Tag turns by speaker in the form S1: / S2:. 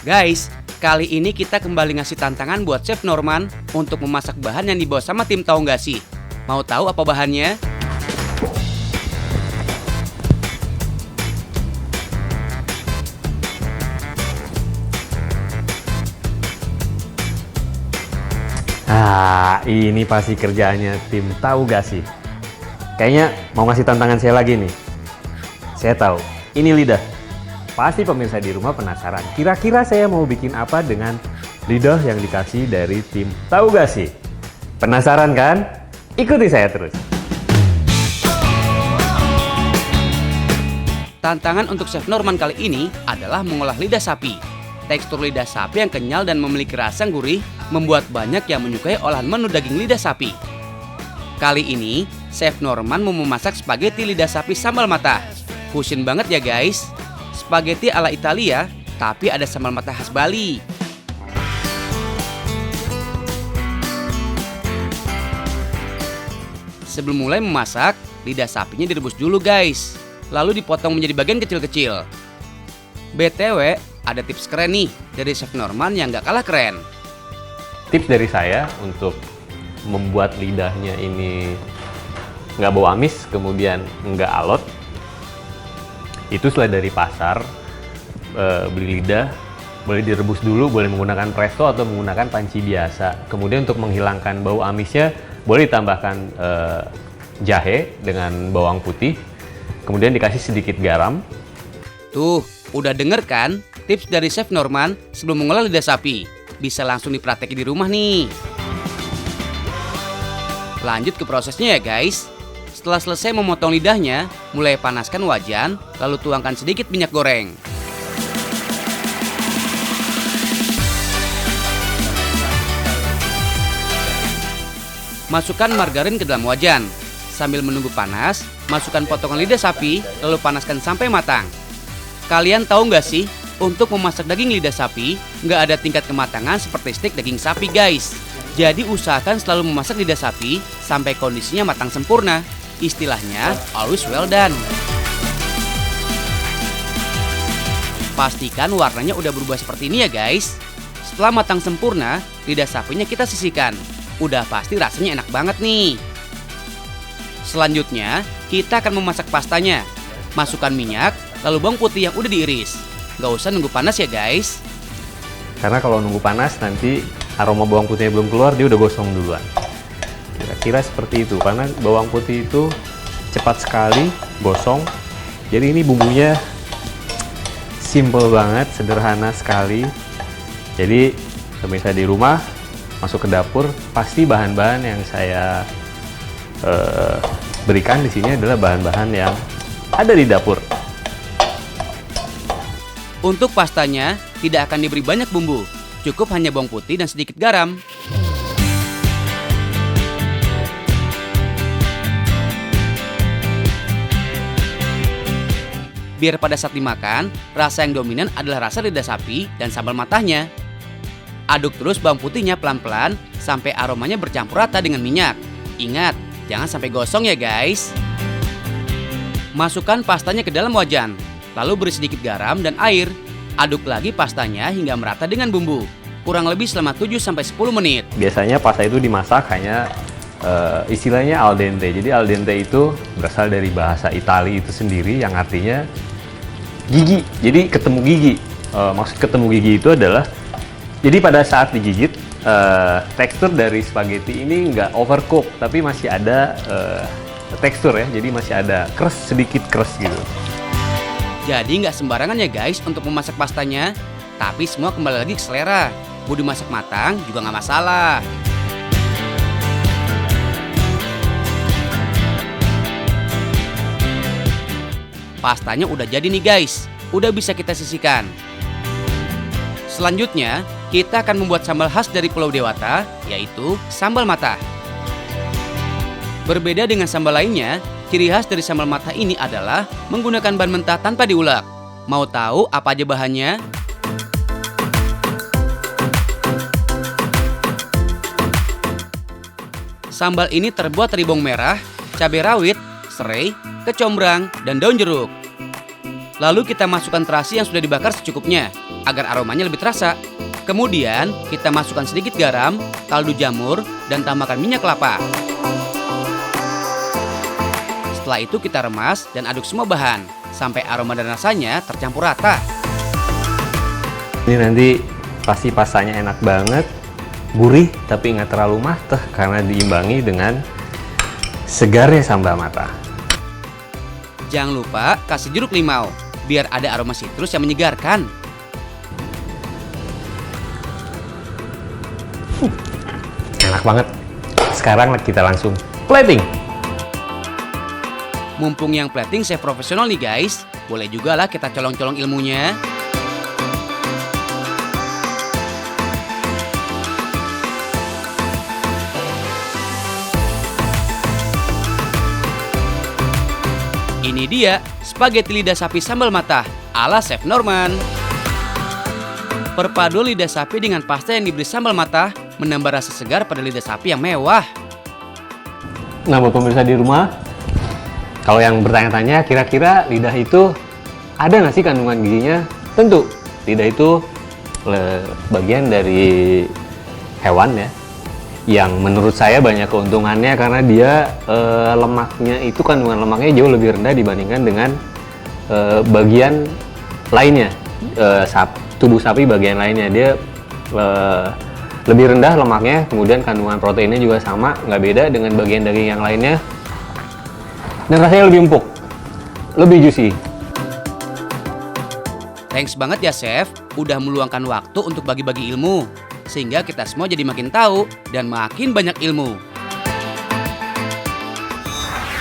S1: Guys, kali ini kita kembali ngasih tantangan buat Chef Norman untuk memasak bahan yang dibawa sama tim Tahu Nggak Sih? Mau tahu apa bahannya?
S2: Ini pasti kerjaannya tim Tahu Nggak Sih? Kayaknya mau ngasih tantangan saya lagi nih. Saya tahu, ini lidah. Pasti pemirsa di rumah penasaran, kira-kira saya mau bikin apa dengan lidah yang dikasih dari tim Tahu Nggak Sih? Penasaran kan? Ikuti saya terus.
S1: Tantangan untuk Chef Norman kali ini adalah mengolah lidah sapi. Tekstur lidah sapi yang kenyal dan memiliki rasa gurih membuat banyak yang menyukai olahan menu daging lidah sapi. Kali ini, Chef Norman mau memasak spaghetti lidah sapi sambal matah. Fusion banget ya guys. Spaghetti ala Italia, tapi ada sambal matah khas Bali. Sebelum mulai memasak, lidah sapinya direbus dulu guys. Lalu dipotong menjadi bagian kecil-kecil. BTW, ada tips keren nih dari Chef Norman yang gak kalah keren.
S2: Tips dari saya untuk membuat lidahnya ini nggak bau amis, kemudian nggak alot. Itu setelah dari pasar, beli lidah, boleh direbus dulu, boleh menggunakan presto atau menggunakan panci biasa. Kemudian untuk menghilangkan bau amisnya, boleh ditambahkan jahe dengan bawang putih, kemudian dikasih sedikit garam.
S1: Tuh, udah denger kan tips dari Chef Norman sebelum mengolah lidah sapi? Bisa langsung dipraktekin di rumah nih. Lanjut ke prosesnya ya guys. Setelah selesai memotong lidahnya, mulai panaskan wajan, lalu tuangkan sedikit minyak goreng. Masukkan margarin ke dalam wajan. Sambil menunggu panas, masukkan potongan lidah sapi, lalu panaskan sampai matang. Kalian tahu nggak sih, untuk memasak daging lidah sapi, nggak ada tingkat kematangan seperti steak daging sapi guys. Jadi usahakan selalu memasak lidah sapi sampai kondisinya matang sempurna. Istilahnya, always well done. Pastikan warnanya udah berubah seperti ini ya guys. Setelah matang sempurna, lidah sapinya kita sisihkan. Udah pasti rasanya enak banget nih. Selanjutnya, kita akan memasak pastanya. Masukkan minyak, lalu bawang putih yang udah diiris. Gak usah nunggu panas ya guys.
S2: Karena kalau nunggu panas nanti aroma bawang putihnya belum keluar, dia udah gosong duluan. Kira-kira seperti itu, karena bawang putih itu cepat sekali gosong. Jadi ini bumbunya simple banget, sederhana sekali. Jadi pemirsa di rumah masuk ke dapur, pasti bahan-bahan yang saya berikan di sini adalah bahan-bahan yang ada di dapur.
S1: Untuk pastanya, tidak akan diberi banyak bumbu. Cukup hanya bawang putih dan sedikit garam. Biar pada saat dimakan, rasa yang dominan adalah rasa lidah sapi dan sambal matahnya. Aduk terus bawang putihnya pelan-pelan sampai aromanya bercampur rata dengan minyak. Ingat, jangan sampai gosong ya guys. Masukkan pastanya ke dalam wajan, lalu beri sedikit garam dan air. Aduk lagi pastanya hingga merata dengan bumbu. Kurang lebih selama 7-10 menit.
S2: Biasanya pasta itu dimasak hanya istilahnya al dente. Jadi al dente itu berasal dari bahasa Italia itu sendiri yang artinya gigi. Jadi ketemu gigi. Maksud ketemu gigi itu adalah, jadi pada saat digigit, tekstur dari spaghetti ini nggak overcook, tapi masih ada tekstur ya. Jadi masih ada sedikit keras gitu.
S1: Jadi nggak sembarangan ya guys untuk memasak pastanya. Tapi semua kembali lagi ke selera. Mau dimasak matang juga nggak masalah. Pastanya udah jadi nih guys. Udah bisa kita sisihkan. Selanjutnya, kita akan membuat sambal khas dari Pulau Dewata, yaitu sambal matah. Berbeda dengan sambal lainnya, ciri khas dari sambal matah ini adalah menggunakan bahan mentah tanpa diulek. Mau tahu apa aja bahannya? Sambal ini terbuat dari bawang merah, cabai rawit, serai, kecombrang, dan daun jeruk. Lalu kita masukkan terasi yang sudah dibakar secukupnya agar aromanya lebih terasa. Kemudian kita masukkan sedikit garam, kaldu jamur, dan tambahkan minyak kelapa. Setelah itu kita remas dan aduk semua bahan sampai aroma dan rasanya tercampur rata.
S2: Ini nanti pasti pasanya enak banget, gurih tapi nggak terlalu mateh karena diimbangi dengan segarnya sambal matah.
S1: Jangan lupa kasih jeruk limau biar ada aroma sitrus yang menyegarkan.
S2: Enak banget. Sekarang kita langsung plating.
S1: Mumpung yang plating chef profesional nih guys, boleh juga lah kita colong-colong ilmunya. Ini dia spaghetti lidah sapi sambal matah ala Chef Norman. Perpaduan lidah sapi dengan pasta yang diberi sambal matah menambah rasa segar pada lidah sapi yang mewah.
S2: Nah, buat pemirsa di rumah, kalau yang bertanya-tanya kira-kira lidah itu ada nggak sih kandungan gizinya? Tentu, lidah itu bagian dari hewan ya, yang menurut saya banyak keuntungannya karena dia lemaknya itu, kandungan lemaknya jauh lebih rendah dibandingkan dengan bagian lainnya. Tubuh sapi bagian lainnya dia lebih rendah lemaknya, kemudian kandungan proteinnya juga sama, nggak beda dengan bagian daging yang lainnya, dan rasanya lebih empuk, lebih juicy.
S1: Thanks banget ya Chef, udah meluangkan waktu untuk bagi-bagi ilmu, sehingga kita semua jadi makin tahu dan makin banyak ilmu.